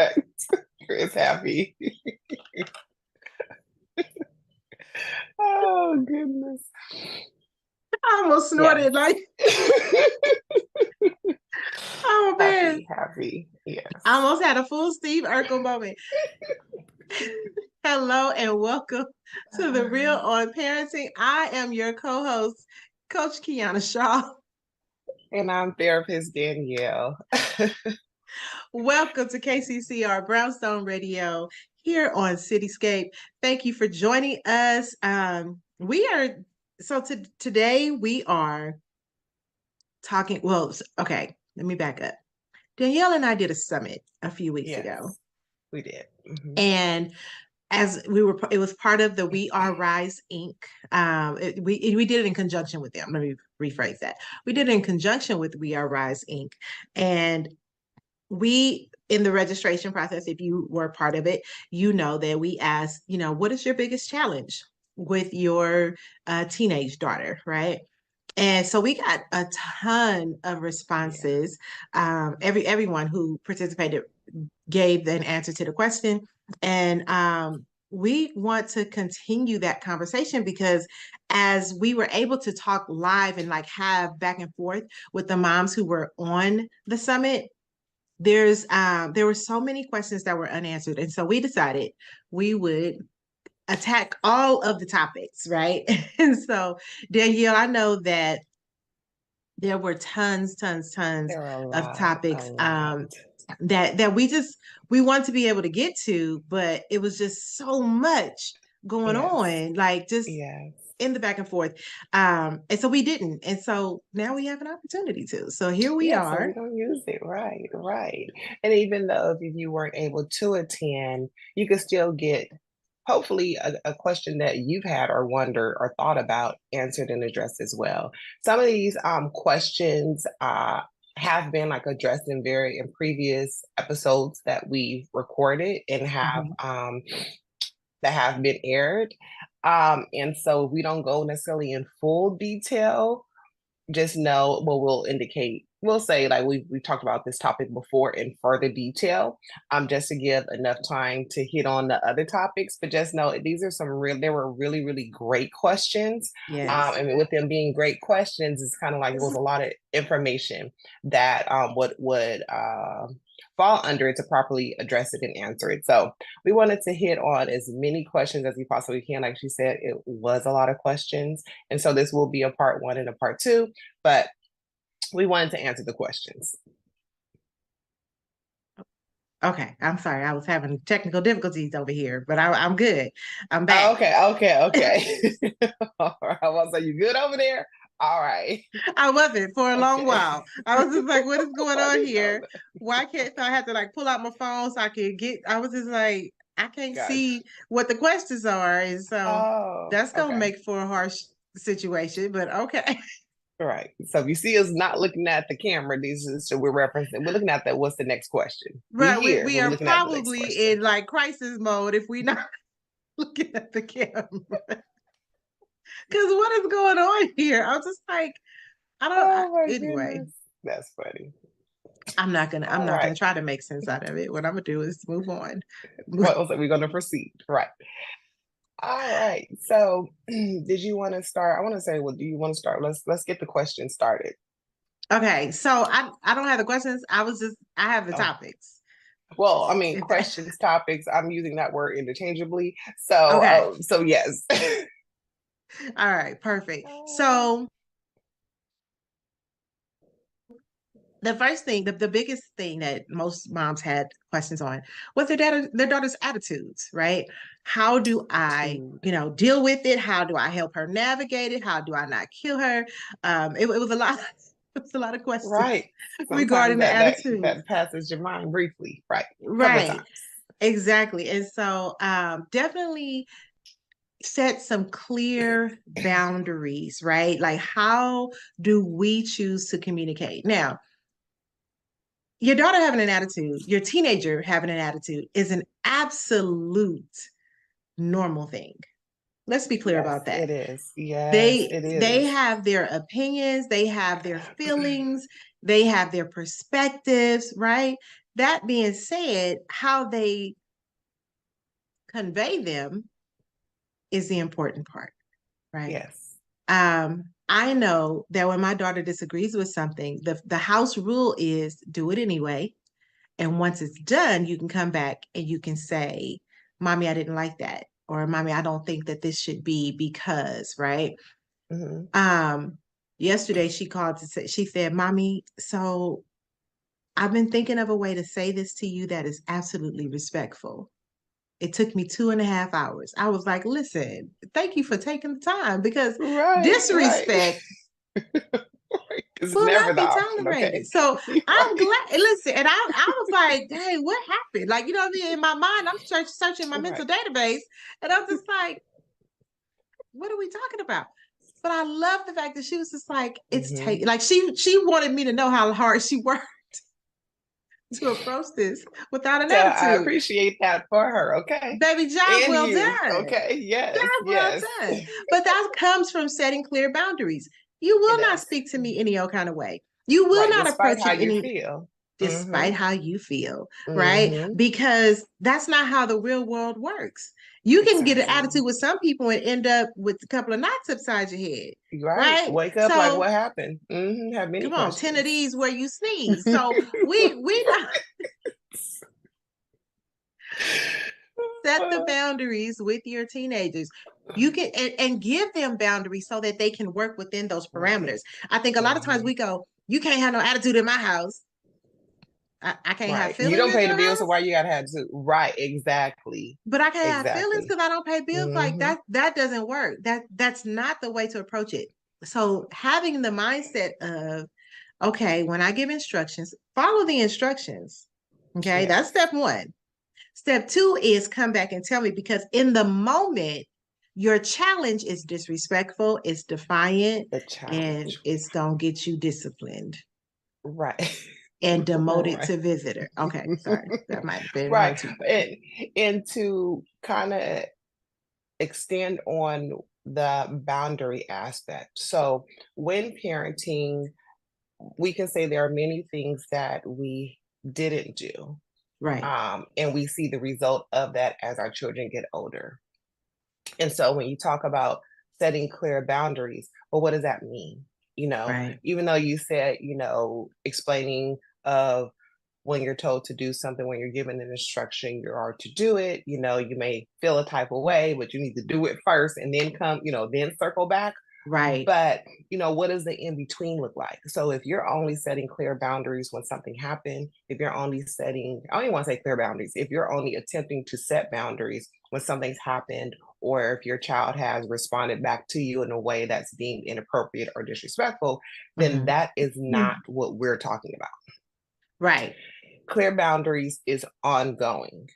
Correct. Chris happy. Oh goodness. I almost Yeah. snorted like, oh man. Happy. I Yes. almost had a full Steve Urkel moment. Hello and welcome to the Real on Parenting. I am your co-host, Coach Kiana Shaw. And I'm therapist Danielle. Welcome to KCCR Brownstone Radio here on Cityscape. Thank you for joining us. Today we are talking. Well, okay, let me back up. Danielle and I did a summit a few weeks ago, Yes, we did. Mhm. and it was part of the We Are Rise Inc. We did it in conjunction with them. Let me rephrase that. We did it in conjunction with We Are Rise Inc. And we, in the registration process, if you were part of it, you know that we asked, what is your biggest challenge with your teenage daughter, right? And so we got a ton of Yeah. responses. Everyone who participated gave an answer to the question. And we want to continue that conversation because as we were able to talk live and like have back and forth with the moms who were on the summit, there were so many questions that were unanswered. And so we decided we would attack all of the topics, right? And so Danielle, I know that there were tons There were a of lot, a topics lot. that we want to be able to get to, but it was just so much going Yes. on, like just Yes. in the back and forth. And so we didn't. And so now we have an opportunity to. So here we Yeah, so are. we don't use it. Right, right. And even though if you weren't able to attend, you could still get hopefully a question that you've had or wondered or thought about answered and addressed as well. Some of these questions have been like addressed in previous episodes that we've recorded and have Mhm. that have been aired. And so we don't go necessarily in full detail, just know, well, we'll say like we've talked about this topic before in further detail, just to give enough time to hit on the other topics. But just know there were really, really great questions. Yes. And with them being great questions, it's kind of like it was a lot of information that would fall under it to properly address it and answer it. So we wanted to hit on as many questions as we possibly can. Like she said, it was a lot of questions. And so this will be a part one and a part two, but we wanted to answer the questions. Okay. I'm sorry. I was having technical difficulties over here, but I'm good. I'm Oh, back. okay. All right. I was like, you good over there? All right. I wasn't for a long Okay. while. I was just like, what is going I on didn't know here? Why can't so I had to like pull out my phone so I could get I was just like, I can't that. Gotcha. see what the questions are. And so Oh, that's gonna okay. make for a harsh situation, but okay. All right. So if you see us not looking at the camera, these is so we're referencing. We're looking at that. What's the next question? We Right. We here, we but we're are looking at the next probably question. in like crisis mode if we're not looking at the camera. Because what is going on here? I'm just like, Oh my anyway. goodness. That's funny. I'm All not right. gonna try to make sense out of it. What I'm gonna do is move on. What was it? We're going to proceed. Right. All right. So, did you want to start? I want to say, well, do you want to start? Let's get the question started. Okay, so I don't have the questions. I have the Oh, topics. well, I mean, If that, questions, topics. I'm using that word interchangeably. okay, So yes. all right, perfect. So the first thing, the biggest thing that most moms had questions on was their daughter's attitudes, right? How do I, Attitude. deal with it? How do I help her navigate it? How do I not kill her? It was a lot. It was a lot of questions Right. Sometimes regarding the attitude. that passes your mind briefly. Right. A couple of Right. times. Exactly. And so definitely set some clear boundaries, right? Like, how do we choose to communicate? Now, your daughter having an attitude, your teenager having an attitude is an absolute normal thing. Let's be clear Yes, about that. it is. Yes, They it they is. have their opinions, they have their feelings, they have their perspectives, right? that being said, how they convey them is the important part, right? Yes. I know that when my daughter disagrees with something, the house rule is do it anyway. And once it's done, you can come back and you can say, Mommy, I didn't like that. Or Mommy, I don't think that this should be because, right? Hmm. Um, Yesterday she called to say, she said, Mommy, so I've been thinking of a way to say this to you that is absolutely respectful. It took me 2.5 hours. I was like, listen, thank you for taking the time because Right, right. disrespect It's will never not the be option, tolerated. okay? So I'm Right, glad. Listen, and I was like, "Hey, what happened?" Like, you know what I mean? In my mind, I'm searching my mental right. database, and I'm just like, "What are we talking about?" But I love the fact that she was just like, "It's Hmm. take." Like she wanted me to know how hard she worked to approach this without an So I attitude. appreciate that for her, okay? Baby, job And well you, done. okay? Yes, Job well yes. done. But that comes from setting clear boundaries. You It will not does. speak to me any old kind of way. You will Right, not despite approach how it you any feel. despite Hmm. how you feel, right? Hmm. Because that's not how the real world works. You can get an Exactly. attitude with some people and end up with a couple of knots upside your head, Right. right? Wake up like So what happened? Have many come on, 10 of questions. these where you sneeze. So we not set the boundaries with your teenagers. You can and give them boundaries so that they can work within those Right. parameters. I think a lot of times Hmm. we go, you can't have no attitude in my house. I can't have Right. You feelings don't at pay the your bills, so house. why you gotta have to? Right. Exactly. But I can't have feelings Exactly. because I don't pay bills. Like Hmm. that doesn't work. That's not the way to approach it. So having the mindset of, okay, when I give instructions, follow the instructions. Okay, that's Yes. step one. Step two is come back and tell me because in the moment, your challenge is disrespectful, it's defiant, The and challenge. it's gonna get you disciplined Right. and demoted Right. to visitor. Okay, sorry. That might have been a Right. little too far. And to kind of extend on the boundary aspect. So when parenting, we can say there are many things that we didn't do. Right, And we see the result of that as our children get older. And so when you talk about setting clear boundaries, well, what does that mean? right, Even though you said, explaining of when you're told to do something, when you're given an instruction, you are to do it. You may feel a type of way, but you need to do it first and then come, then circle back. right. But, what does the in between look like? So if you're only setting clear boundaries when something happened, if you're only setting, I don't even want to say clear boundaries, if you're only attempting to set boundaries when something's happened, or if your child has responded back to you in a way that's deemed inappropriate or disrespectful, then Mhm. that is not what we're talking about. Right. Clear boundaries is ongoing.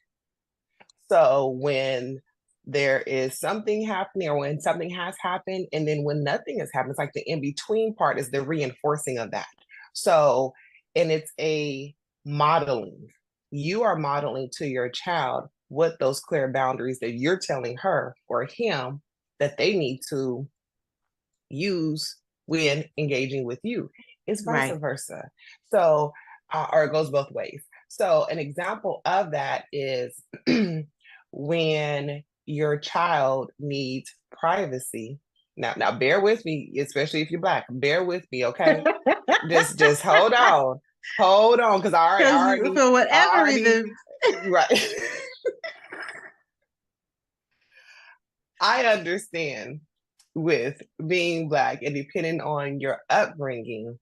So when there is something happening or when something has happened, and then when nothing has happened, it's like the in between part is the reinforcing of that. So, and it's a modeling. You are modeling to your child what those clear boundaries that you're telling her or him that they need to use when engaging with you. It's vice Right. versa. So, or it goes both ways. So, an example of that is when your child needs privacy. Now, bear with me, especially if you're Black. Bear with me, okay? Just hold on, because Because for I whatever already, reason, right. I understand with being Black and depending on your upbringing,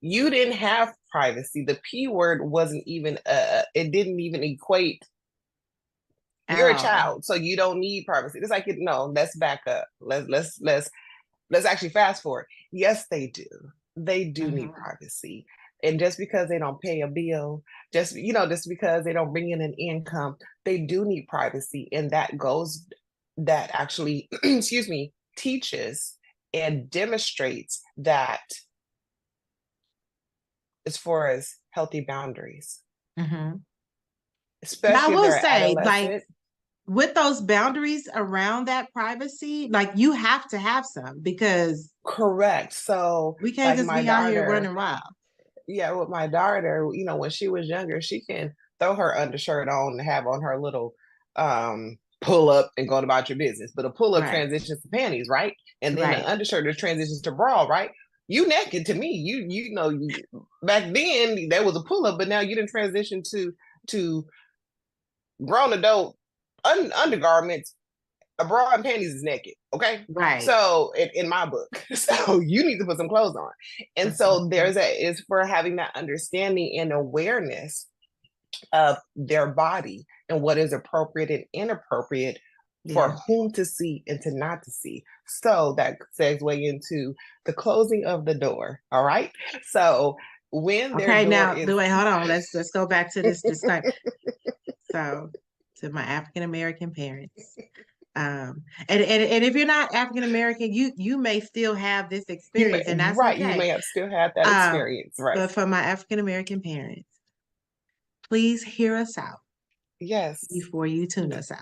you didn't have privacy. The P word wasn't even, it didn't even equate. at You're a all. child, so you don't need privacy. It's like, no, let's back up. Let's actually fast forward. Yes, they do. They do need Mhm. privacy. And just because they don't pay a bill, just because they don't bring in an income, they do need privacy. And that actually, excuse me, teaches and demonstrates that as far as healthy boundaries, Mhm. Now I especially if will they're say, like, adolescent. with those boundaries around that privacy, like you have to have some because Correct. So, we can't like just my be out here daughter, running wild. yeah, with my daughter, when she was younger, she can throw her undershirt on and have on her little pull up and go about your business. But a pull up Right, transitions to panties, right? And then an right, undershirt transitions to bra, right? You naked to me. Back then there was a pull up, but now you didn't transition to grown adult undergarments. A bra and panties is naked, okay? right. So in my book, so you need to put some clothes on. And That's so so true. there's is for having that understanding and awareness of their body and what is appropriate and inappropriate for Yeah. whom to see and to not to see. So that segue into the closing of the door. All right. So when their Okay, door now, is wait, hold on. Let's go back to this disclaimer. So, to my African American parents, and if you're not African American, you may still have this you may experience, and that's right, you okay. may have still had that Um, experience, right? but for my African American parents, please hear us out Yes. before you tune us out.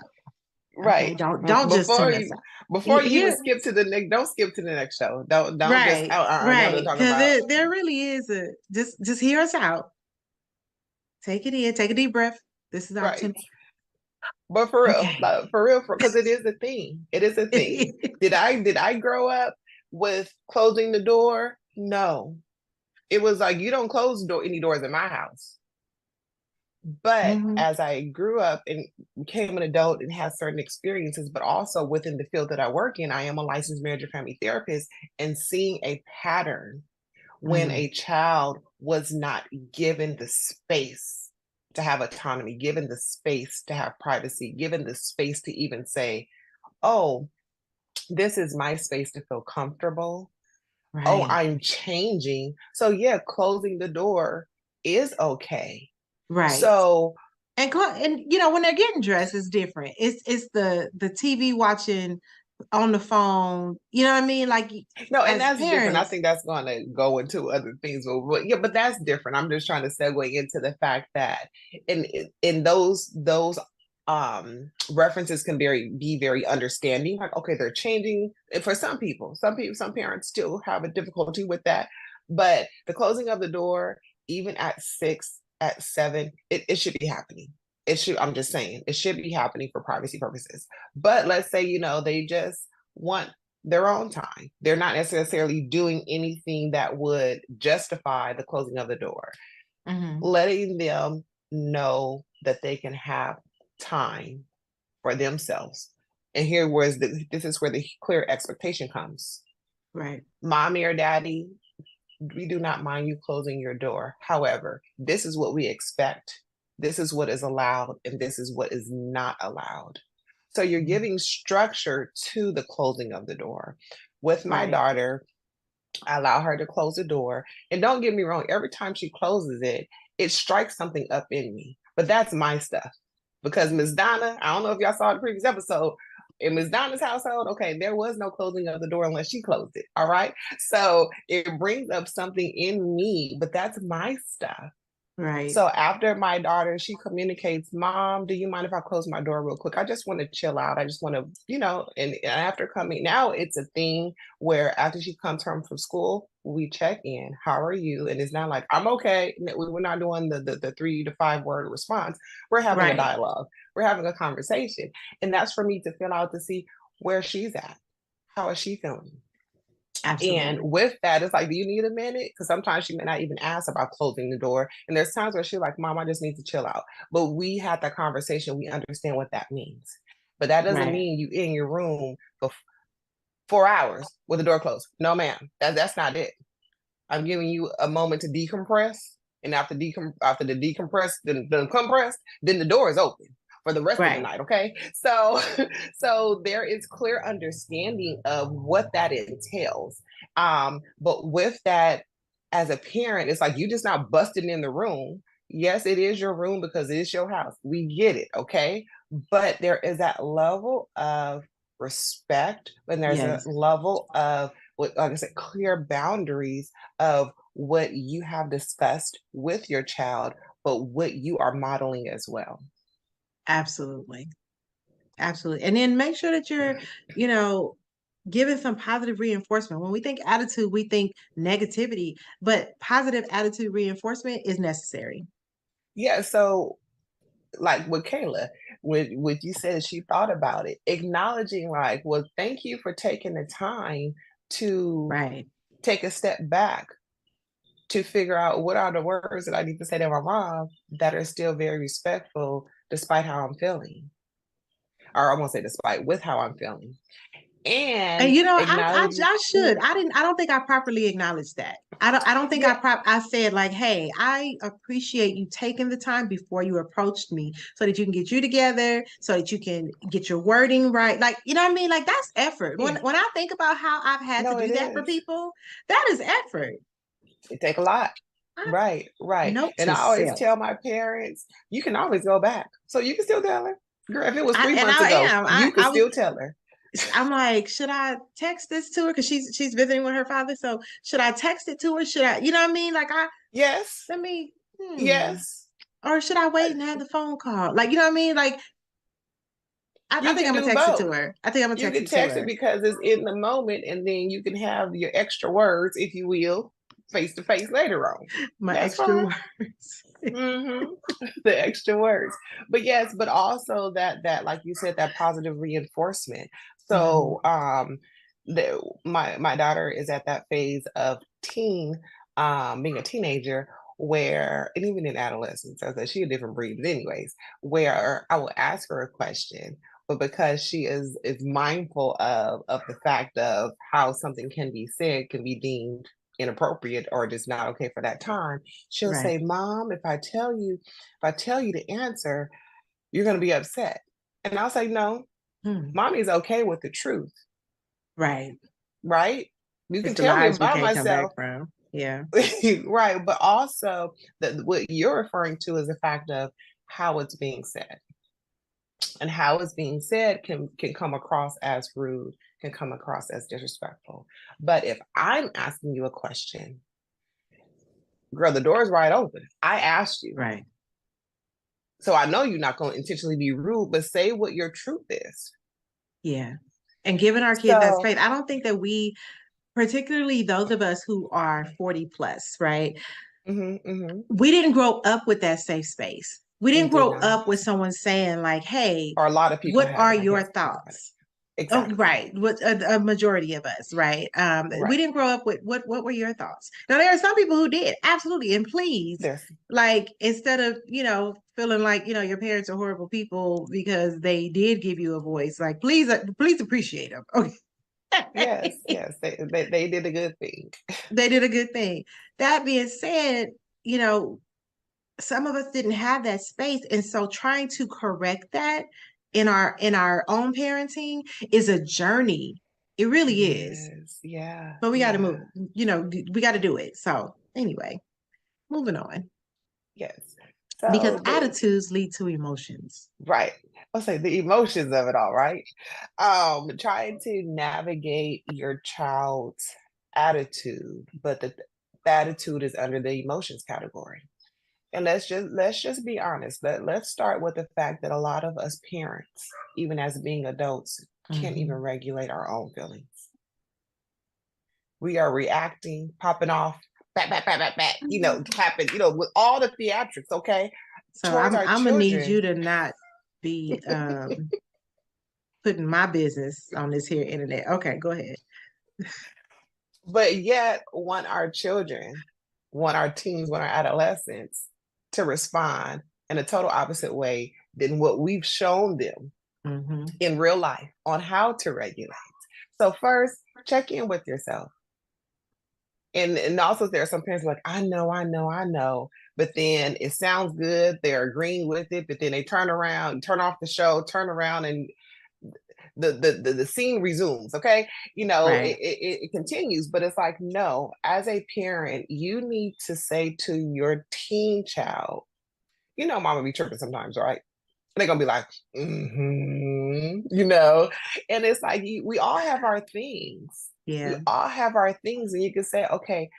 Okay, Right. don't just Before tune us you out. before you even Here, skip to the next, don't skip to the next show. Don't just right, now they're right, talking because about there really is a just hear us out. Take it in, take a deep breath. This is the right. opportunity. But for real, Okay. like, because it is a thing. It is a thing. Did I grow up with closing the door? No. It was like you don't close any doors in my house. But Mhm. as I grew up and became an adult and had certain experiences, but also within the field that I work in, I am a licensed marriage and family therapist, and seeing a pattern when Mhm. a child was not given the space to have autonomy, given the space to have privacy, given the space to even say, oh, this is my space to feel comfortable. Oh, Right. I'm changing. So, yeah, closing the door is okay. Right. So, And when they're getting dressed, it's different. It's the TV watching on the phone. You know what I mean? Like no, and as that's different. I parents. think that's going to go into other things. But yeah, but that's different. I'm just trying to segue into the fact that in those references can be very understanding. Like, okay, they're changing. And for some parents still have a difficulty with that. But the closing of the door, even at 6, at 7, it should be happening. It should, I'm just saying, it should be happening for privacy purposes. But let's say, they just want their own time. They're not necessarily doing anything that would justify the closing of the door. Mhm. Letting them know that they can have time for themselves. And this is where the clear expectation comes. Right. Mommy or daddy, we do not mind you closing your door. However, this is what we expect. This is what is allowed, and this is what is not allowed. So you're Mhm. giving structure to the closing of the door. With my Right. daughter, I allow her to close the door. And don't get me wrong, every time she closes it, it strikes something up in me. But that's my stuff. Because Miss Donna, I don't know if y'all saw the previous episode, in Miss Donna's household, okay, there was no closing of the door unless she closed it. All right. So it brings up something in me, but that's my stuff. Right. So after my daughter, she communicates, Mom, do you mind if I close my door real quick? I just want to chill out. I just want to, and after coming, now it's a thing where after she comes home from school, we check in. How are you? And it's not like, I'm okay. We're not doing the 3 to 5 word response. We're having a Right. dialogue. We're having a conversation. And that's for me to fill out to see where she's at. How is she feeling? And Absolutely. with that, it's like, do you need a minute? Because sometimes she may not even ask about closing the door. And there's times where she's like, Mom, I just need to chill out. But we had that conversation. We understand what that means. But that doesn't Right. mean you in your room for 4 hours with the door closed. No, ma'am. That's not it. I'm giving you a moment to decompress. And after the decompress, the compressed, then the door is open for the rest of the Right. night. Okay. So so there is clear understanding of what that entails. But with that, as a parent, it's like you just not busting in the room. Yes, it is your room because it is your house. We get it, okay? But there is that level of respect, and there's a Yes. level of what, like I said, clear boundaries of what you have discussed with your child, but what you are modeling as well. Absolutely. Absolutely. And then make sure that you're, you know, giving some positive reinforcement. When we think attitude, we think negativity, but positive attitude reinforcement is necessary. Yeah, so like with Kayla, when you said she thought about it, acknowledging like, well, thank you for taking the time to Right. take a step back to figure out what are the words that I need to say to my mom that are still very respectful despite how I'm feeling. Or I won't say despite, with how I'm feeling. And And you know, acknowledging, I should. I don't think I properly acknowledged that. I don't think yeah, I said like, hey, I appreciate you taking the time before you approached me so that you can get you together, so that you can get your wording right. Like, you know what I mean? Like that's effort. yeah, When I think about how I've had to no, do it that for is. people, that is effort. It take a lot. I, Right, right. note And to I always self. tell my parents, you can always go back. So you can still tell her. Girl, if it was three And months I ago, am. you could I was still tell her. I'm like, should I text this to her? Because she's visiting with her father. So should I text it to her? Should I, you know what I mean? Like Yes, let me, yes. or should I wait and have the phone call? Like, you know what I mean? Like, I You think can I'm gonna do text it both. to her. I think I'm gonna You text can it to text it her. because it's in the moment, and then you can have your extra words, if you will, face to face later on. My That's extra fine. words. Hmm. The extra words, but yes, but also that like you said, that positive reinforcement. Mhm. So my daughter is at that phase of being a teenager, where, and even in adolescence, so that she a different breed, but anyways, where I will ask her a question, but because she is mindful of the fact of how something can be said, can be deemed inappropriate or just not okay for that time, she'll Right. say, Mom, if I tell you the answer, you're going to be upset. And I'll say, no, Hmm. mommy's okay with the truth, Right. right? You It's can the tell me lies we about can't come back myself. from. Yeah. Right, but also that what you're referring to is the fact of how it's being said, and how it's being said can come across as rude, can come across as disrespectful. But if I'm asking you a question, girl, the door is wide open. I asked you, Right. so I know you're not going to intentionally be rude, but say what your truth is. Yeah. And giving our kids that So space, I don't think that we, particularly those of us who are 40 plus, right? mhm, mhm. We didn't grow up with that safe space. We We didn't did grow not, up with someone saying like, "Hey, or a lot of people what are haven't, I your guess, think about it. thoughts?" Oh, Exactly. right. What a majority of us, right? We Right. didn't grow up with what were your thoughts? Now there are some people who did, absolutely. And please, There's like instead of, feeling like, your parents are horrible people because they did give you a voice, like please appreciate them. yes, Okay. yes, they did a good thing. They did a good thing. That being said, you know, some of us didn't have that space, and so trying to correct that in our own parenting is a journey. It It really is, is. Yeah, but we got to yeah. move, we got to do it. So anyway, moving on, Yes. because So attitudes lead to emotions. right. I'll say the emotions of it all, right? Trying to navigate your child's attitude, but the attitude is under the emotions category. And let's just be honest. Let's start with the fact that a lot of us parents, even as being adults, can't even Mhm. regulate our own feelings. We are reacting, popping off, bat, bat, bat, bat, bat, tapping, with all the theatrics, okay, So towards our I'm gonna need you children. to not be putting my business on this here internet. Okay, go ahead. But yet want our teens, want our adolescents to respond in a total opposite way than what we've shown them Hmm. in real life on how to regulate. So first, check in with yourself. And also there are some parents like, I know, I know, I know. But then it sounds good. They're agreeing with it, but then they turn around, turn off the show, turn around, and the scene resumes. Okay. Right. It continues, but it's like, no, as a parent, you need to say to your teen child, mama be tripping sometimes, right? They're gonna be like, and it's like we all have our things. We Yeah. all have our things, and you can say, okay,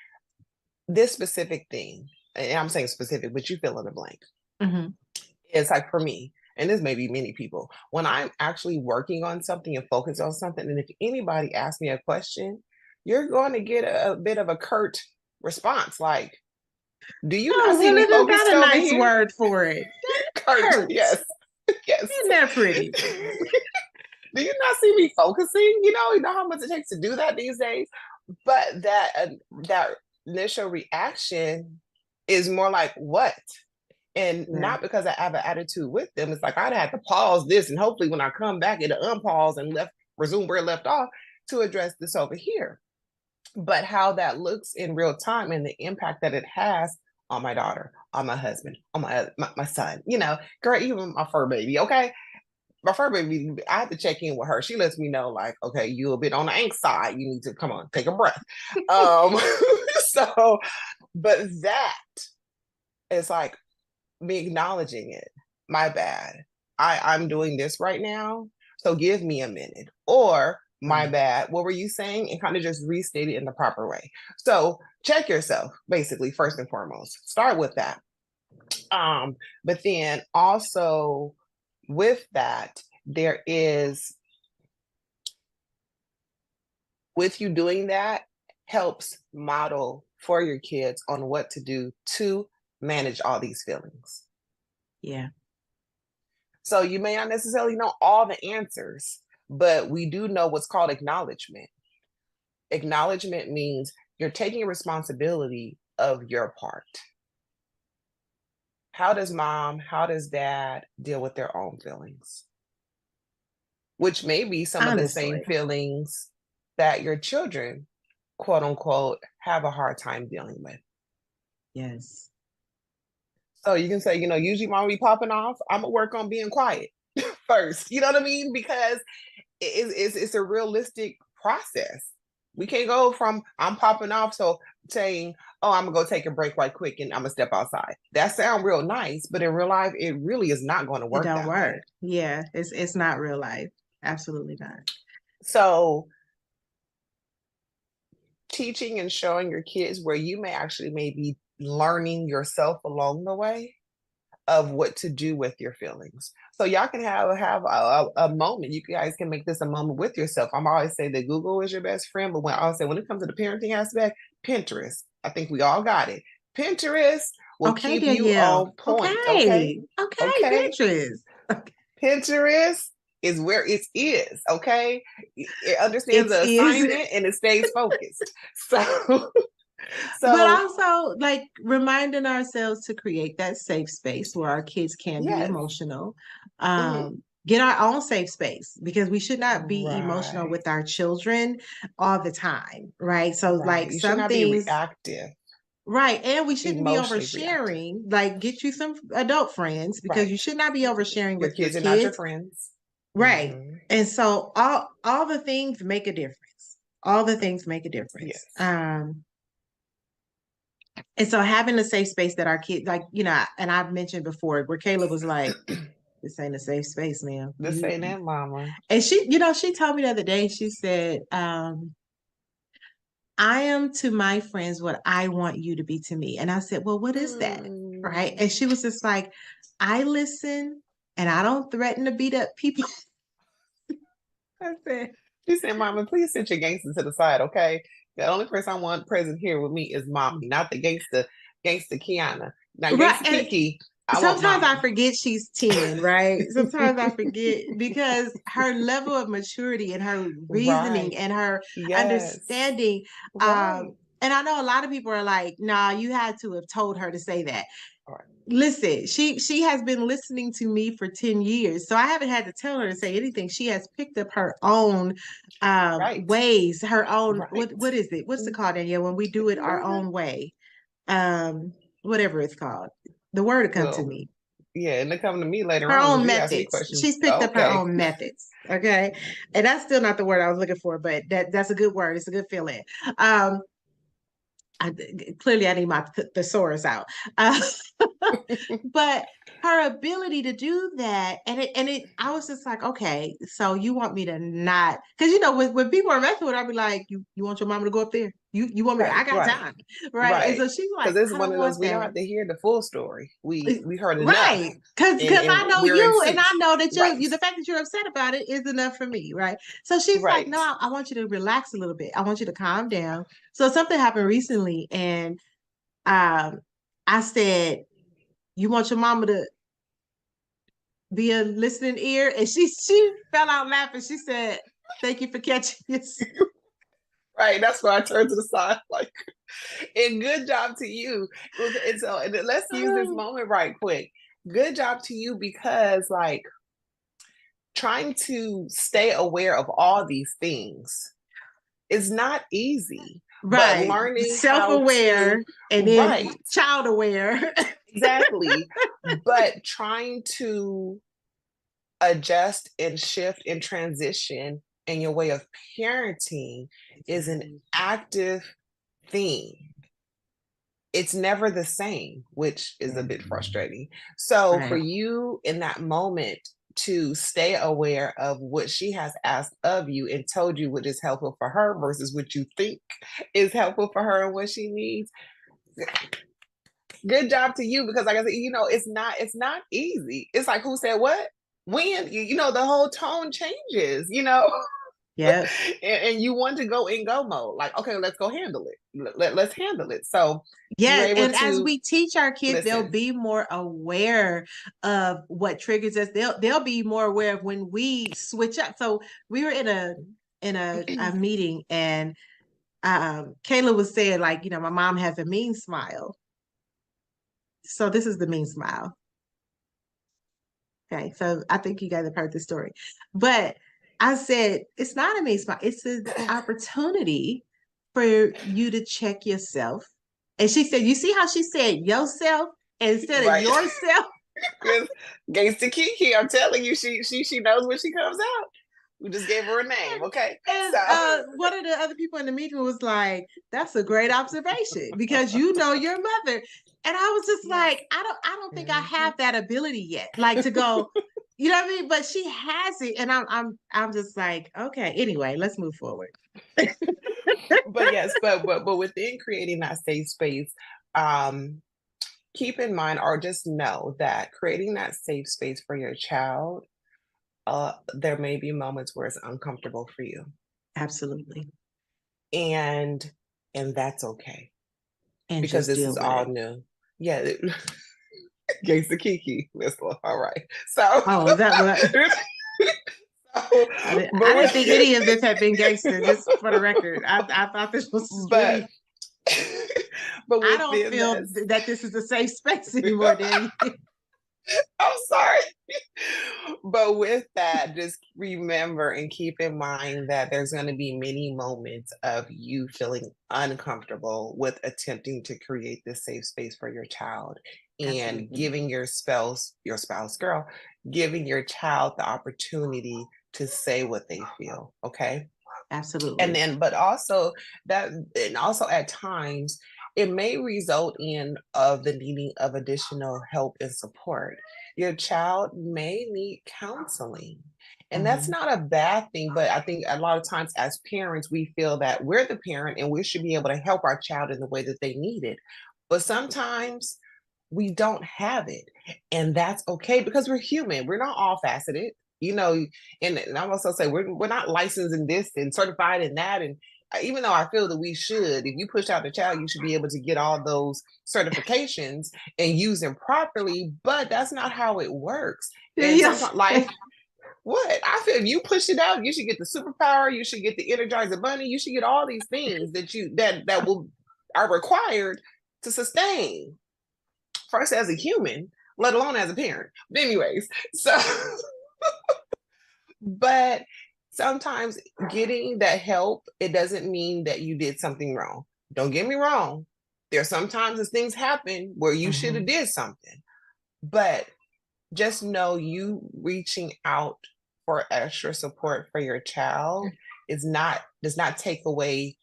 this specific thing, and I'm saying specific, but you fill in the blank. Hmm. It's like for me, and this may be many people, when I'm actually working on something and focused on something, and if anybody asks me a question, you're going to get a bit of a curt response like, do you not Oh, see well, me it has focused got a over nice here? word for it. Curt, Hurts. yes, yes. Isn't that pretty? Do you not see me focusing? You know how much it takes to do that these days. But that initial reaction is more like what? And Yeah. not because I have an attitude with them. It's like I'd have to pause this, and hopefully when I come back, it'll unpause and resume where it left off to address this over here. But how that looks in real time and the impact that it has on my daughter, on my husband, on my son, girl, even my fur baby, okay? My fur baby, I have to check in with her. She lets me know, like, okay, you a bit on the angst side. You need to come on, take a breath. So, but that is like me acknowledging it. My bad. I'm doing this right now. So give me a minute. Or my Right. bad. What were you saying? And kind of just restate it in the proper way. So check yourself, basically, first and foremost. Start with that. But then also with that, there is, with you doing that, helps model for your kids on what to do to manage all these feelings. Yeah. So you may not necessarily know all the answers, but we do know what's called acknowledgement. Acknowledgement means you're taking responsibility of your part. How does mom, how does dad deal with their own feelings? Which may be some of the same Honestly. feelings that your children, quote unquote, have a hard time dealing with. Yes. So you can say, usually mom be popping off. I'm gonna work on being quiet first. You know what I mean? Because it's a realistic process. We can't go from I'm popping off, so saying, oh, I'm gonna go take a break right quick and I'm gonna step outside. That sounds real nice, but in real life, it really is not going to It work don't that way. work. Yeah. It's not real life. Absolutely not. So teaching and showing your kids where you may actually maybe learning yourself along the way of what to do with your feelings. So y'all can have a moment. You guys can make this a moment with yourself. I'm always say that Google is your best friend, but when I always say when it comes to the parenting aspect, Pinterest. I think we all got it. Pinterest will Okay, keep you Danielle. on point. Okay. Okay. Okay, Okay. Pinterest. Okay. Pinterest is where it is. Okay. It understands It the is. assignment and it stays focused. So But so also like reminding ourselves to create that safe space where our kids can be yes. emotional. Mhm. Get our own safe space because we should not be emotional Right. with our children all the time, right? So Right. like You should some not be things, reactive, right, and we shouldn't be emotionally reactive. oversharing. Like get you some adult friends because you Right. should not be oversharing Your with your kids are not your kids, friends. right? Hmm. And so all the things make a difference. All the things make a difference. Yes. And so having a safe space that our kids, like, and I've mentioned before where Kayla was like, this ain't a safe space, man. This ain't that, mama. And she told me the other day, she said, I am to my friends what I want you to be to me. And I said, well, what is that? Right. Mm. And she was just like, I listen and I don't threaten to beat up people. I said, She said, Mama, please sit your gangster to the side, okay? The only person I want present here with me is mommy, not the gangster Kiana. Now, right. gangster And Kiki, I want sometimes I mommy. forget she's 10, right? Sometimes I forget because her level of maturity and her reasoning Right. and her Yes. understanding. Right. And I know a lot of people are like, nah, you had to have told her to say that. All right. Listen, she has been listening to me for 10 years. So I haven't had to tell her to say anything. She has picked up her own Right. ways, her own Right. what is it? What's it called, Danielle? When we do it our own way. Whatever it's called. The word will come to Well, me. yeah, and they come to me later Her on own because you asked me methods. questions. She's picked up her Okay. own methods. Okay. And that's still not the word I was looking for, but that's a good word. It's a good feeling. Um, I, clearly I need my thesaurus out. Uh, But her ability to do that, I was just like, okay, so you want me to not, because when people are messing with her, I'll be like, you want your mama to go up there? You want me to, I Right, got right, time, right? And right. so she's like, Because it's I one don't of those want we don't that. have to hear the full story. We heard enough, Right. Cause and I know we're in you and I suit. know that Right, the fact that you're upset about it is enough for me, right? So she's like, no, right. I want you to relax a little bit. I want you to calm down. So something happened recently and I said, you want your mama to be a listening ear? And she fell out laughing. She said, thank you for catching this. Right. That's why I turned to the side, like, and good job to you. And so, and let's use this moment right quick. Good job to you because, like, trying to stay aware of all these things is not easy, but Right. learning how to, Self-aware and then right, child aware. exactly, but trying to adjust and shift and transition in your way of parenting is an active thing. It's never the same, which is a bit frustrating. So for Right. you in that moment to stay aware of what she has asked of you and told you what is helpful for her versus what you think is helpful for her and what she needs. Good job to you because like I said, it's not easy. It's like who said what? When the whole tone changes, Yeah. and you want to go in go mode, like, okay, let's go handle it. Let's handle it. So you're Yes, able and as to we teach our kids, they'll listen. be more aware of what triggers us. They'll be more aware of when we switch up. So we were in a meeting and Kayla was saying like, my mom has a mean smile. So this is the mean smile. Okay, so I think you guys have heard the story. But I said, it's not a me spot. It's an opportunity for you to check yourself. And she said, you see how she said yourself instead of Right. yourself? Because Gangsta Kiki, I'm telling you, she knows when she comes out. We just gave her a name, okay? And So one of the other people in the meeting was like, that's a great observation because you know your mother. And I was just yes. like, I don't think I Mhm. have that ability yet. Like to go, you know what I mean? But she has it. And I'm just like, okay, anyway, let's move forward. But yes, but within creating that safe space, um, keep in mind or just know that creating that safe space for your child, there may be moments where it's uncomfortable for you. Absolutely. And and that's okay And because just this deal is with all it. new. Yeah, Gangsta Kiki, Whistle. All right. So, Oh, is that what? so I but didn't think with any of this had been gangster, just for the record. I thought this was but really, but I don't within feel this, that this is a safe space anymore, Daniel. I'm sorry. But with that, just remember and keep in mind that there's going to be many moments of you feeling uncomfortable with attempting to create this safe space for your child and Absolutely. giving your spouse, girl, giving your child the opportunity to say what they feel. Okay. And Absolutely. then, but also that, and also at times, it may result in of the needing of additional help and support. Your child may need counseling. And that's Mhm. not a bad thing, but I think a lot of times as parents, we feel that we're the parent and we should be able to help our child in the way that they need it. But sometimes we don't have it. And that's okay because we're human. We're not all faceted, you know. And I also say we're not licensed in this and certified in that. And even though I feel that we should, if you push out the child, you should be able to get all those certifications and use them properly. But that's not how it works. And Yes. sometimes life, what I feel, if you push it out, you should get the superpower, you should get the Energizer Bunny, you should get all these things that will are required to sustain first as a human, let alone as a parent. But anyways, so but sometimes getting that help, it doesn't mean that you did something wrong. Don't get me wrong. There's sometimes as things happen where you should have Mhm. did something. But just know you reaching out for extra support for your child does not take away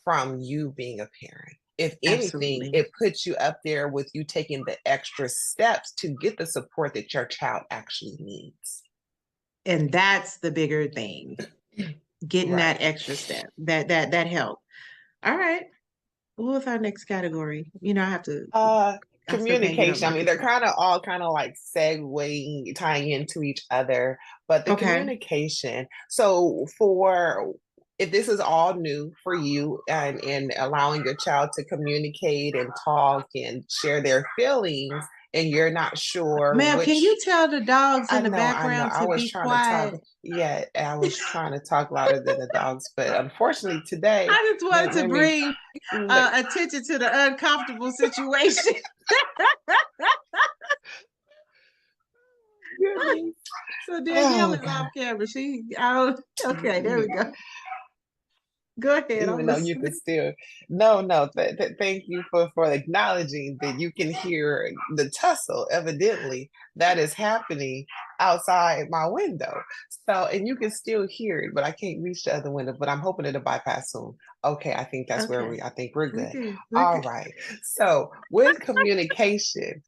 from you being a parent. If anything, Absolutely. it puts you up there with you taking the extra steps to get the support that your child actually needs. And that's the bigger thing. Getting that Right. extra step. That help. All right. What was our next category? I have to Uh, I still can't get up Communication. I my mean, they're computer. kind of all kind of like segueing, tying into each other, but the Okay. communication. So for if this is all new for you and allowing your child to communicate and talk and share their feelings, and you're not sure Ma'am, can you which tell the dogs in the I know. background I to was be trying to talk. quiet? Yeah, I was trying to talk louder than the dogs, but unfortunately today, I just wanted to let me bring let, attention to the uncomfortable situation. goodness. So Danielle Oh is God. off camera. She out. Okay, there we go. Go ahead. I'm Even though you listening. can still no, thank you for acknowledging that you can hear the tussle evidently that is happening outside my window. So and you can still hear it, but I can't reach the other window, but I'm hoping it'll bypass soon. Okay, I think that's where Okay. I think we're We're good. good. We're All good. right. So with communication,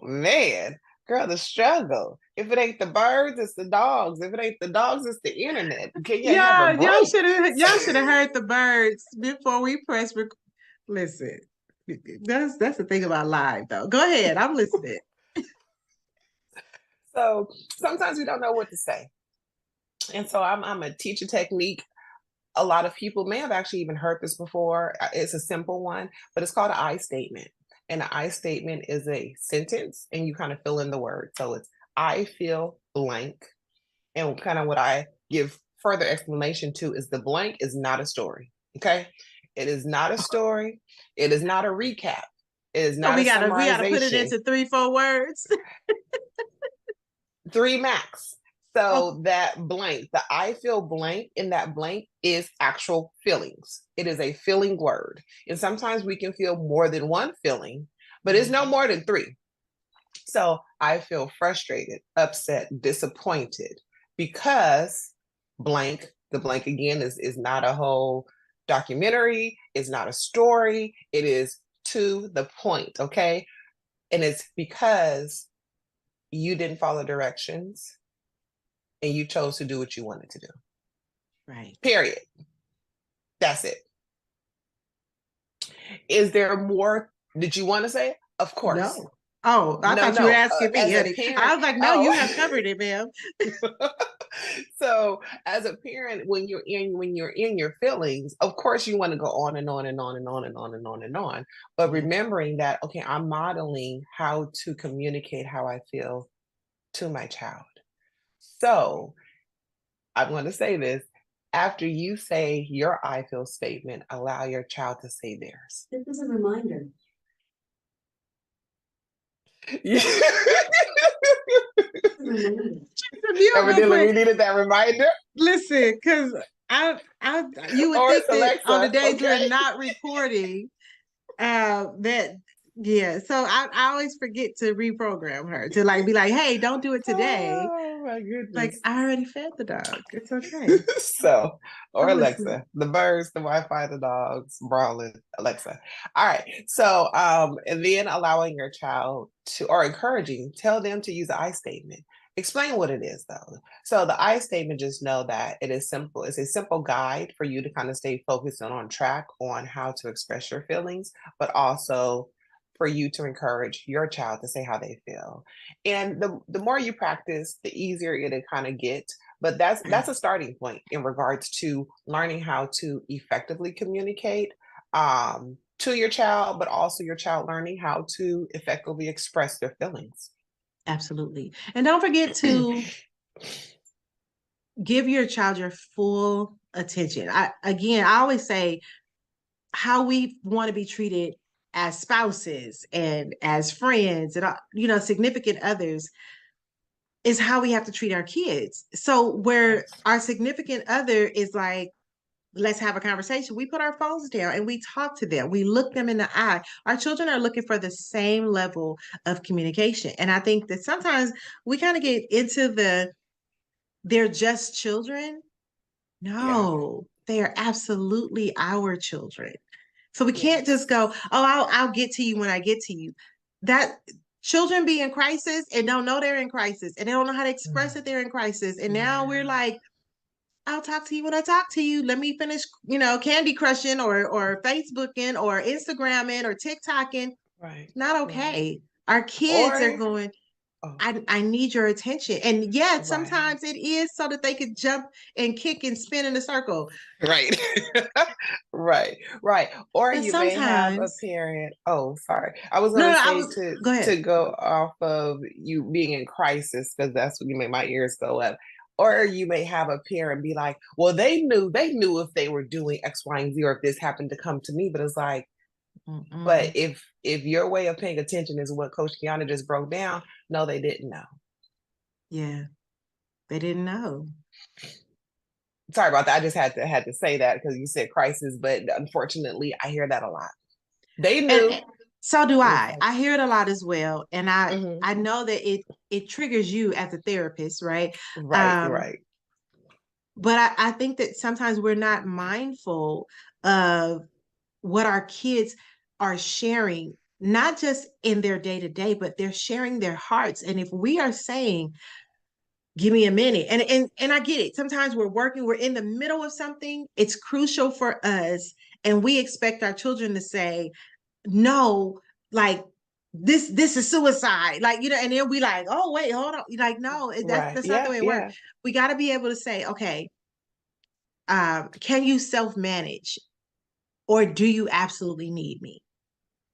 man, girl, the struggle. If it ain't the birds, it's the dogs. If it ain't the dogs, it's the internet. Can you have a Yeah, break? y'all should have heard the birds before we press listen. That's the thing about live though. Go ahead. I'm listening. So sometimes we don't know what to say. And so I'm a teacher technique. A lot of people may have actually even heard this before. It's a simple one, but it's called an I statement. And an I statement is a sentence and you kind of fill in the word. So it's I feel blank. And kind of what I give further explanation to is the blank is not a story. Okay. It is not a story. It is not a recap. It is So not a we gotta put it summarization. into 3, 4 words. Three max. Oh, So that blank, the I feel blank in that blank is actual feelings. It is a feeling word. And sometimes we can feel more than one feeling, but it's no more than three. So I feel frustrated, upset, disappointed because blank, the blank again is not a whole documentary, it's not a story, it is to the point, okay? And it's because you didn't follow directions and you chose to do what you wanted to do. right. Period. That's it. Is there more? Did you want to say? Of course. No. Oh, I No, thought you were no. asking me, As a honey. parent, I was like, no, you have oh. covered it, ma'am. So as a parent, when you're in your feelings, of course you want to go on and on and on and on and on and on and on. But Yeah. remembering that, okay, I'm modeling how to communicate how I feel to my child. So I'm going to say this. After you say your I feel statement, allow your child to say theirs. This is a reminder. Evidently, we needed that reminder. Listen, because you would Or think it's that on the Alexa, days we're okay? not recording, that yeah. So I always forget to reprogram her to like be like, hey, don't do it today. Oh my Like goodness. I already fed the dog. It's okay. So, or I'm listening. Alexa, the birds, the Wi-Fi, the dogs, brawling, Alexa. All right. So, and then allowing your child to, or encouraging, tell them to use the I statement. Explain what it is though. So the I statement, just know that it is simple. It's a simple guide for you to kind of stay focused and on track on how to express your feelings, but also for you to encourage your child to say how they feel. And the more you practice, the easier it'll kind of get. But that's a starting point in regards to learning how to effectively communicate to your child, but also your child learning how to effectively express their feelings. Absolutely. And don't forget to give your child your full attention. I always say how we want to be treated as spouses and as friends and significant others is how we have to treat our kids. So where Yes. our significant other is like, let's have a conversation, we put our phones down and we talk to them. We look them in the eye. Our children are looking for the same level of communication. And I think that sometimes we kind of get into they're just children. Yeah. No, they are absolutely our children. So we can't just go, oh, I'll get to you when I get to you. That children be in crisis and don't know they're in crisis and they don't know how to express that they're in crisis. And now we're like, I'll talk to you when I talk to you. Let me finish, Candy Crushing or Facebooking or Instagramming or TikToking. Right. Not Right. okay. Our kids are Or going, oh, I need your attention. And yeah, right. sometimes it is so that they could jump and kick and spin in a circle. Right. Right. Right. Or But you may have a sometimes, parent. Oh, sorry. I was no, gonna no, say to go ahead. go off of you being in crisis, because that's what you made my ears go up. Or you may have a parent be like, well, they knew if they were doing X, Y, and Z, or if this happened to come to me. But it's like, but Mm-mm. if your way of paying attention is what Coach Kiana just broke down, no, they didn't know. Yeah, they didn't know. Sorry about that. I just had to say that because you said crisis, but unfortunately, I hear that a lot. They And knew. so do And it's I. like, I hear it a lot as well. And mhm. I know that it triggers you as a therapist, right? Right, Um, right. but I think that sometimes we're not mindful of what our kids are sharing, not just in their day to day, but they're sharing their hearts. And if we are saying, give me a minute, and I get it. Sometimes we're working, we're in the middle of something. It's crucial for us, and we expect our children to say, no, like this is suicide, like and then we like, oh wait, hold on, like no, Right. that's not the Yeah, way it works. yeah. We got to be able to say, okay, can you self manage, or do you absolutely need me?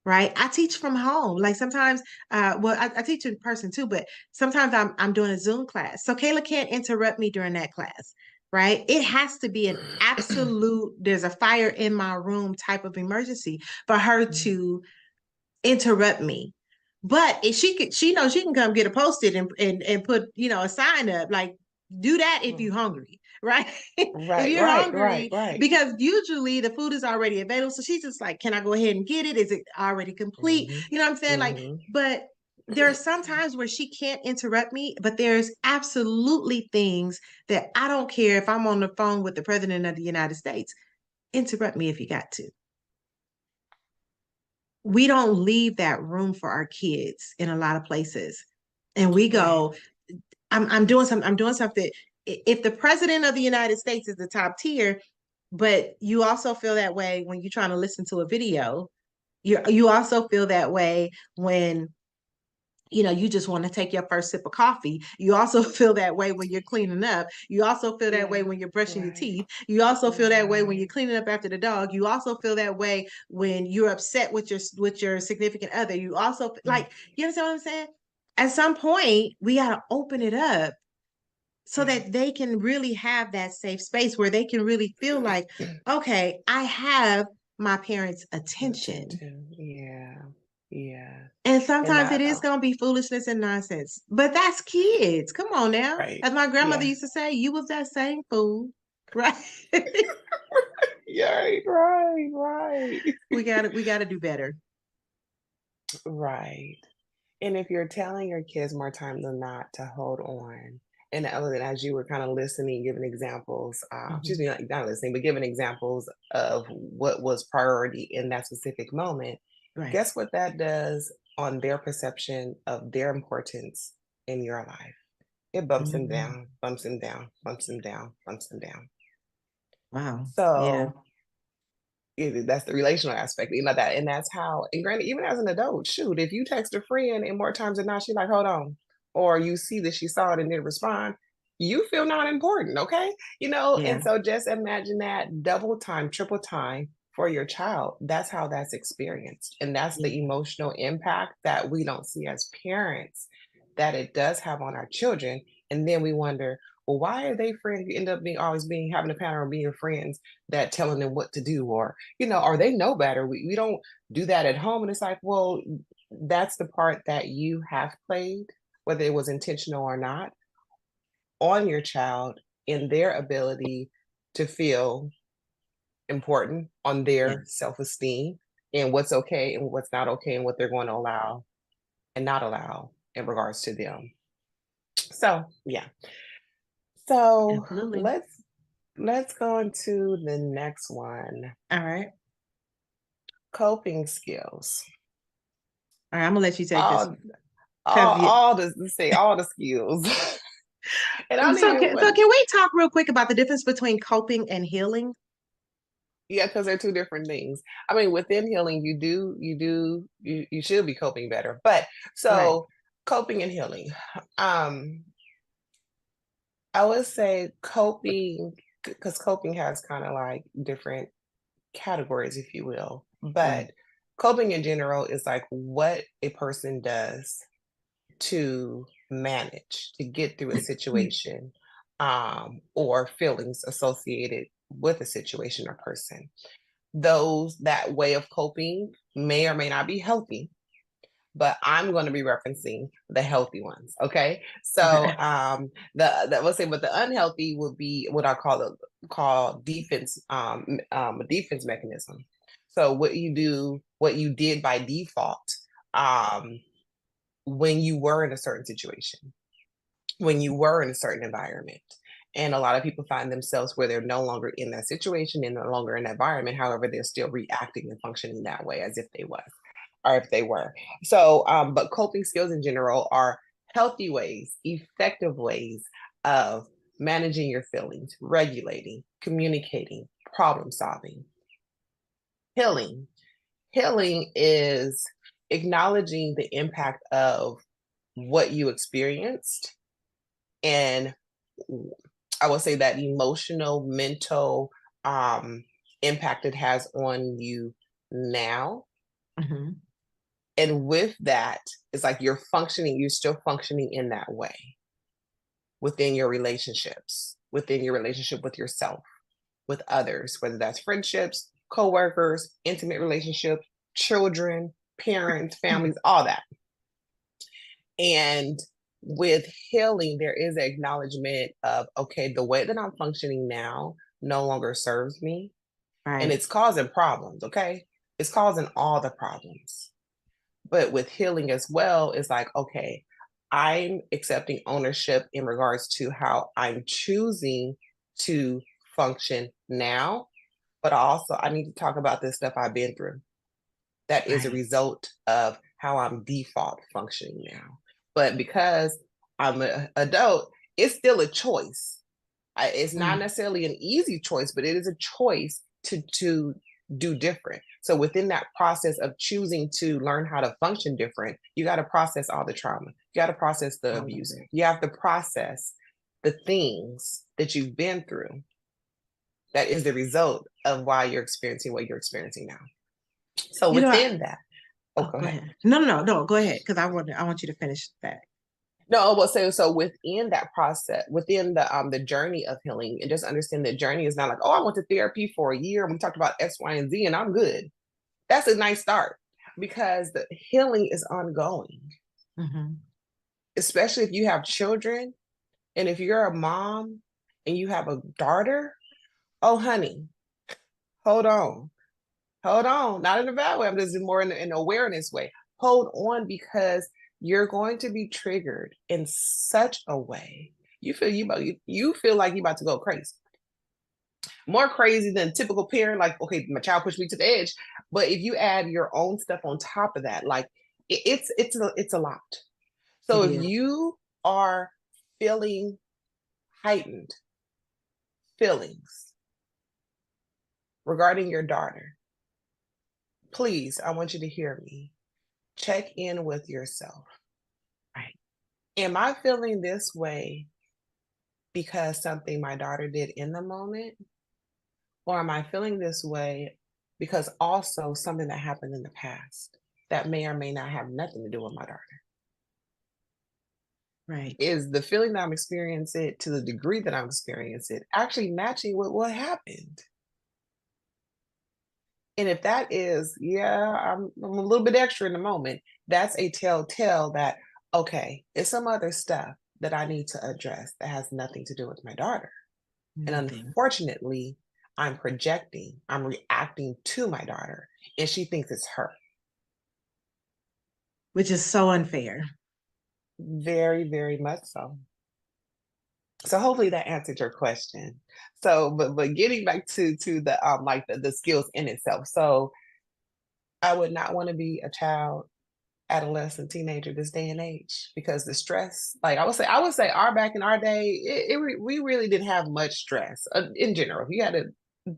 Right? I teach from home. Like sometimes, well, I teach in person too, but sometimes I'm doing a Zoom class, so Kayla can't interrupt me during that class. Right? It has to be an absolute. There's a fire in my room type of emergency for her to interrupt me. But if she could, she knows she can come get a post-it and put, a sign up. Like, do that if you're hungry, right? If Right, you're right, right, hungry, right. because usually the food is already available. So she's just like, can I go ahead and get it? Is it already complete? Hmm. You know what I'm saying? Like, Hmm. but there are some times where she can't interrupt me, but there's absolutely things that I don't care if I'm on the phone with the president of the United States. Interrupt me if you got to. We don't leave that room for our kids in a lot of places. And we Right. go, I'm doing something, I'm doing something. If the president of the United States is the top tier, but you also feel that way when you're trying to listen to a video, you also feel that way when you just want to take your first sip of coffee. You also feel that way when you're cleaning up. You also feel that way Yeah. when you're brushing your Right. teeth. You also feel that way when you're Right. cleaning up after the dog. You also feel that way when you're upset with your significant other. You also Mm. like, you understand what I'm saying? At some point, we got to open it up so Yeah. that they can really have that safe space where they can really feel like, okay, I have my parents' attention. Attention. Yeah. Yeah. And And sometimes it that, is going to be foolishness and nonsense, but that's kids. Come on now. right. As my grandmother Yeah. used to say, you was that same fool, right? Yeah, right, right, right. we gotta do better. Right. And if you're telling your kids more time than not to hold on, and other than as you were kind of listening, giving examples, excuse Mhm. me, not listening, but giving examples of what was priority in that specific moment, Right. guess what that does on their perception of their importance in your life? It bumps them Mhm. down, bumps them down, bumps them down, bumps them down. Wow. Yeah. So that's the relational aspect, that, and that's how. And granted, even as an adult, shoot, if you text a friend and more times than not, she like, hold on, or you see that she saw it and didn't respond, you feel not important, okay? And Yeah. so just imagine that double time, triple time for your child. That's how that's experienced, and that's Yeah. the emotional impact that we don't see as parents that it does have on our children. And then we wonder, well, why are they friends? You end up being always being having a pattern of being friends that telling them what to do, or they know better. We don't do that at home. And it's like, well, that's the part that you have played, whether it was intentional or not, on your child in their ability to feel important, on Yeah. their self-esteem, and what's okay and what's not okay, and what they're going to allow and not allow in regards to them. So yeah. So Absolutely. let's go into the next one. All right. Coping skills. All right, I'm gonna let you take this All one because you. all the say all the skills. And I don't even So can we talk real quick about the difference between coping and healing? yeah, because they're two different things. I mean, within healing, you should be coping better. But Right. so coping and healing. Um, I would say coping because coping has kind of like different categories, if you will. Right. But coping in general is like what a person does to manage, to get through a situation, or feelings associated with a situation or person. Those that way of coping may or may not be healthy, but I'm going to be referencing the healthy ones. Okay, so Okay. the let's say, but the unhealthy would be what I call defense, a defense mechanism. So what you do, what you did by default, um, when you were in a certain situation, when you were in a certain environment. And a lot of people find themselves where they're no longer in that situation and no longer in that environment. However, they're still reacting and functioning that way as if they was or if they were. So, but coping skills in general are healthy ways, effective ways of managing your feelings, regulating, communicating, problem solving, healing. Healing is acknowledging the impact of what you experienced and I would say that emotional, mental impact it has on you now. Mhm. And with that, it's like you're still functioning in that way within your relationships, within your relationship with yourself, with others, whether that's friendships, coworkers, intimate relationships, children, parents, families, all that. And with healing, there is an acknowledgement of, okay, the way that I'm functioning now no longer serves me. And Right. it's causing problems, okay? It's causing all the problems. But with healing as well, it's like, okay, I'm accepting ownership in regards to how I'm choosing to function now. But also, I need to talk about this stuff I've been through that is a Right. result of how I'm default functioning now. But because I'm an adult, it's still a choice. It's not Mm. necessarily an easy choice, but it is a choice to do different. So within that process of choosing to learn how to function different, you got to process all the trauma. You got to process the All of abuse. it. You have to process the things that you've been through that is the result of why you're experiencing what you're experiencing now. So You know, within that, oh, oh, go go ahead. ahead. No, go ahead, because I want you to finish that. No, but so within that process, within the journey of healing, and just understand that journey is not like, oh, I went to therapy for a year. We talked about X, Y, and Z, and I'm good. That's a nice start because the healing is ongoing, Hmm. especially if you have children and if you're a mom and you have a daughter. Oh, honey, hold on, hold on. Not in a bad way. I'm just more in an awareness way. Hold on because you're going to be triggered in such a way. You feel like you about to go crazy. More crazy than typical parent, like, okay, my child pushed me to the edge. But if you add your own stuff on top of that, like it's a lot. So It if is. you are feeling heightened feelings regarding your daughter, please, I want you to hear me. Check in with yourself. Right. Am I feeling this way because something my daughter did in the moment? Or am I feeling this way because also something that happened in the past that may or may not have nothing to do with my daughter? Right. Is the feeling that I'm experiencing to the degree that I'm experiencing it actually matching with what happened? And if that is, yeah, I'm a little bit extra in the moment, that's a telltale that, okay, it's some other stuff that I need to address that has nothing to do with my daughter. And Nothing. unfortunately, I'm projecting, I'm reacting to my daughter, and she thinks it's her. Which is so unfair. Very, very much so. So hopefully that answered your question. So, but getting back to the like the skills in itself. So I would not want to be a child, adolescent, teenager this day and age because the stress, like I would say, our back in our day, we really didn't have much stress in general. You had to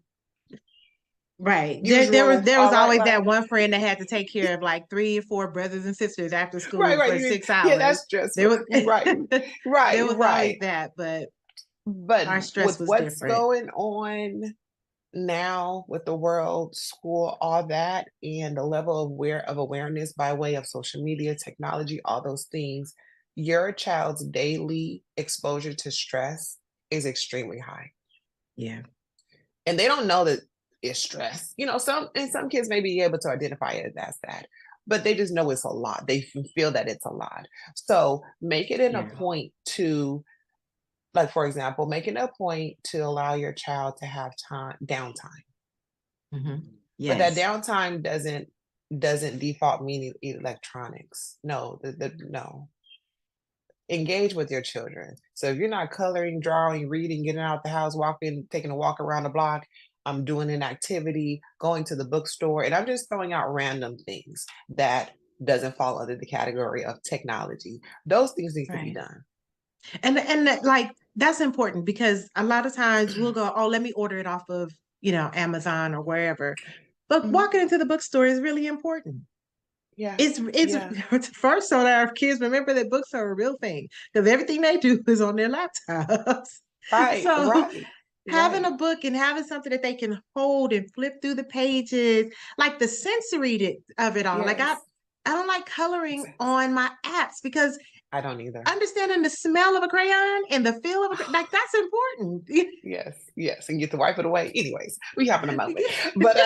Right. usual, There was all right, always right, that one friend that had to take care of like 3 or 4 brothers and sisters after right, school right. for 6 Yeah, hours. that's There stressful. was Right, right, there was always right. that, but But our stress with was what's different. going on now with the world, school, all that, and the level of awareness by way of social media, technology, all those things, your child's daily exposure to stress is extremely high. Yeah. And they don't know that it's stress. Some kids may be able to identify it as that, but they just know it's a lot. They feel that it's a lot. So make it in a Yeah. point to, like, for example, making a point to allow your child to have downtime. Hmm. But that Yes. downtime doesn't default meaning electronics. No, no. Engage with your children. So if you're not coloring, drawing, reading, getting out the house, walking, taking a walk around the block, I'm doing an activity, going to the bookstore, and I'm just throwing out random things that doesn't fall under the category of technology. Those things need to be Right. done. Like that's important because a lot of times we'll go, oh, let me order it off of, Amazon or wherever. But Mhm. walking into the bookstore is really important. Yeah, yeah, It's first so that our kids remember that books are a real thing because everything they do is on their laptops. right, So right, having right. a book and having something that they can hold and flip through the pages, like the of it all. Like Yes, I don't like coloring exactly. on my apps because I don't either. understanding the smell of a crayon and the feel of like that's important. Yes, yes, and get to wipe it away. Anyways, we having a moment, but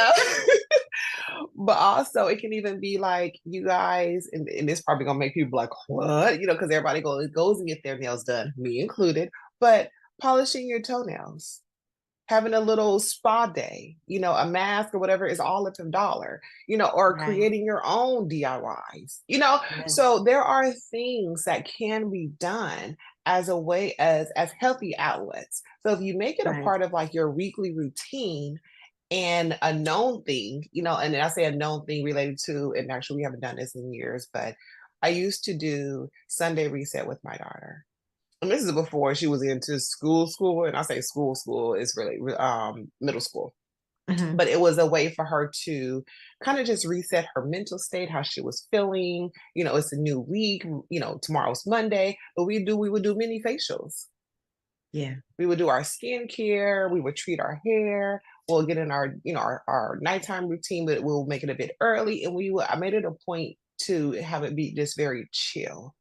but also it can even be like you guys, and this probably gonna make people like what, because everybody goes and get their nails done, me included. But polishing your toenails, having a little spa day, a mask or whatever is all at a dollar, or Right. creating your own DIYs, Yes. so there are things that can be done as a way as healthy outlets. So if you make it a Right. part of like your weekly routine and a known thing, and I say a known thing related to, and actually we haven't done this in years, but I used to do Sunday reset with my daughter, and this is before she was into school, and I say school is really middle school. Hmm. But it was a way for her to kind of just reset her mental state, how she was feeling. It's a new week, tomorrow's Monday, but we would do mini facials. Yeah. We would do our skincare, we would treat our hair, we'll get in our nighttime routine, but we'll make it a bit early. And I made it a point to have it be just very chill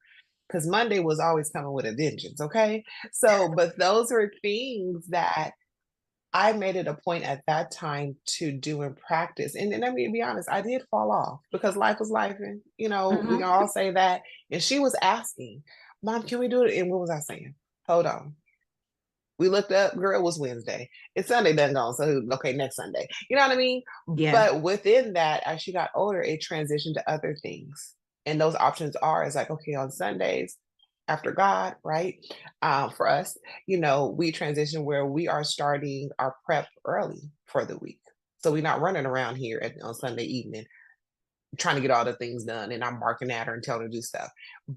because Monday was always coming with a vengeance. Okay. So, but those were things that I made it a point at that time to do in practice. And I mean, to be honest, I did fall off because life was life. And, we can Hmm. all say that. And she was asking, Mom, can we do it? And what was I saying? Hold on. We looked up, girl, it was Wednesday. It's Sunday done gone. So, okay, next Sunday. You know what I mean? Yeah. But within that, as she got older, it transitioned to other things. And those options it's like, okay, on Sundays, after God, right? For us, we transition where we are starting our prep early for the week. So we're not running around here on Sunday evening trying to get all the things done and I'm marking at her and telling her to do stuff.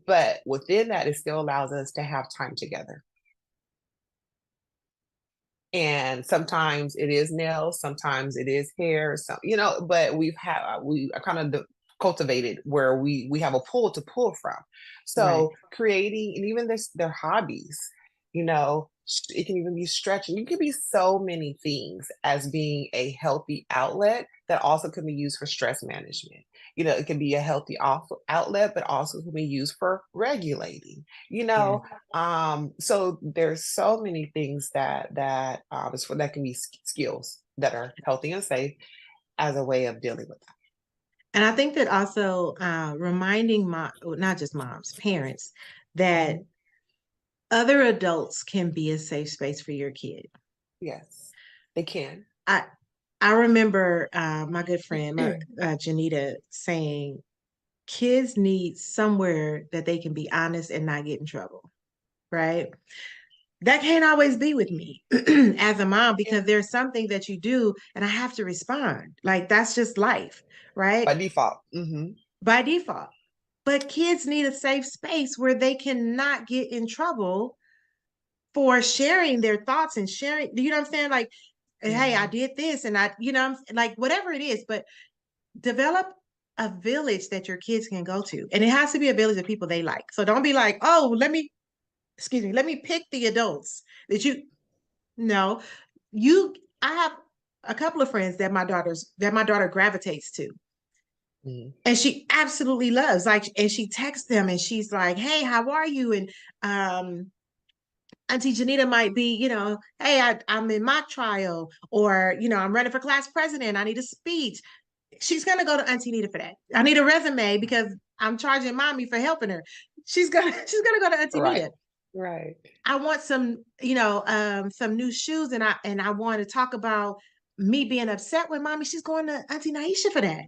But within that, it still allows us to have time together. And sometimes it is nails, sometimes it is hair, but we are kind of cultivated where we have a pool to pull from. Right. So creating, and even their hobbies, it can even be stretching. You can be so many things as being a healthy outlet that also can be used for stress management. It can be a healthy outlet, but also can be used for regulating. You Yeah. know, so there's so many things that can be skills that are healthy and safe as a way of dealing with that. And I think that also reminding not just moms, parents, that Mhm. other adults can be a safe space for your kid. Yes, they can. I I remember my good friend, Janita, saying kids need somewhere that they can be honest and not get in trouble, right? that can't always be with me as a mom because Yeah. there's something that you do and I have to respond. Like that's just life, right? By default. Hmm. By default. But kids need a safe space where they cannot get in trouble for sharing their thoughts and sharing, you know what I'm saying? Like, hey, I Yeah. did this and I, like whatever it is, but develop a village that your kids can go to. And it has to be a village of people they like. So don't be like, oh, let me pick the adults that you no. You I have a couple of friends that my daughter gravitates to. Mhm. And she absolutely loves, like, and she texts them and she's like, hey, how are you? And Auntie Janita might be, hey, I'm in mock trial, or, I'm running for class president. I need a speech. She's going to go to Auntie Nita for that. I need a resume because I'm charging mommy for helping her. She's gonna go to Auntie Right. Nita. Right. I want some new shoes, and I want to talk about me being upset with mommy. She's going to Auntie Naisha for that.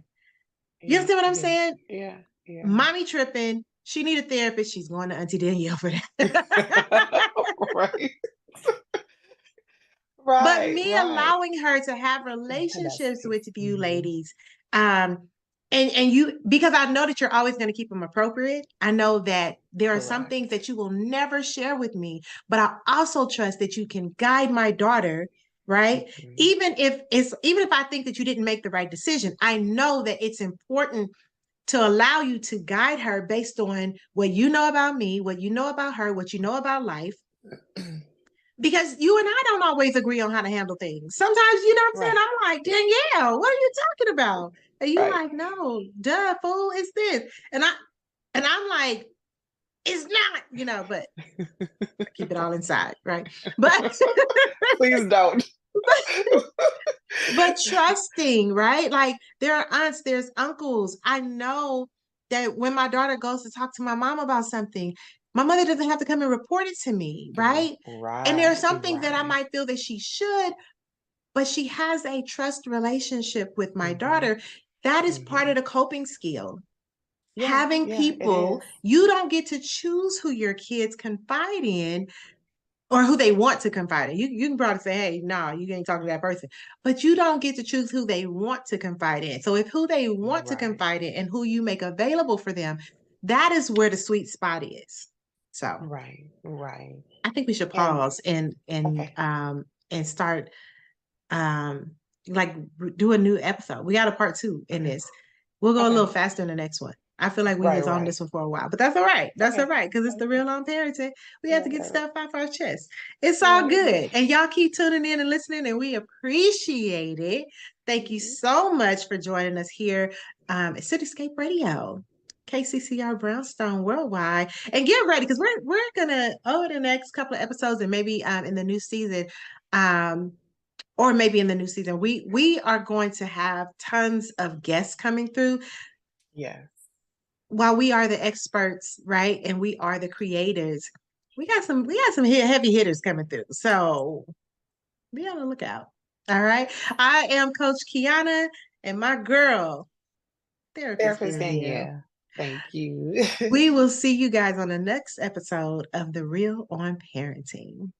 You Yeah. understand what I'm Yeah. saying? Yeah. Yeah. Mommy tripping. She need a therapist. She's going to Auntie Danielle for that. Right. But Right. me Right. allowing her to have That's relationships nice. with you Hmm. ladies, and you, because I know that you're always going to keep them appropriate. I know that there are some things Correct. that you will never share with me, but I also trust that you can guide my daughter, right? Hmm. Even if I think that you didn't make the right decision, I know that it's important to allow you to guide her based on what you know about me, what you know about her, what you know about life, because you and I don't always agree on how to handle things. Sometimes, you know what I'm saying? Right. I'm like, Danielle, what are you talking about? And you Right. like, no, duh, fool, it's this. And I'm like, it's not, but I keep it all inside, right? But Please don't. but trusting, right? Like there are aunts, there's uncles. I know that when my daughter goes to talk to my mom about something, my mother doesn't have to come and report it to me, right? And there are Right. some things that I Right. might feel that she should, but she has a trust relationship with my Hmm. daughter. That is part Hmm. of the coping skill. Yeah. Having Yeah. It people, is. you don't get to choose who your kids confide in or who they want to confide in. You can probably say, hey, no, you ain't talking to that person, but you don't get to choose who they want to confide in. So if who they want to Right. confide in and who you make available for them, that is where the sweet spot is. So Right. Right. I think we should And pause okay. and start um like do a new episode. We got a part two in this. We'll go a little Okay. faster in the next one. I feel like we Right. was on Right. this one for a while, but that's all right. That's all Okay. right because it's the Okay. real on parenting. We have to get Right. stuff off our chest. It's all Right. good, and y'all keep tuning in and listening, and we appreciate it. Thank you Mhm. so much for joining us here at Cityscape Radio. KCCR Brownstone Worldwide, and get ready because we're gonna over the next couple of episodes and maybe in the new season, um, or maybe in the new season, we are going to have tons of guests coming through Yes. while we are the experts, right? And we are the creators. We got some heavy hitters coming through. So be on the lookout. All right. I am Coach Kiana and my girl, Therapist Therapist Danielle. Danielle. Thank you. We will see you guys on the next episode of The Real on Parenting.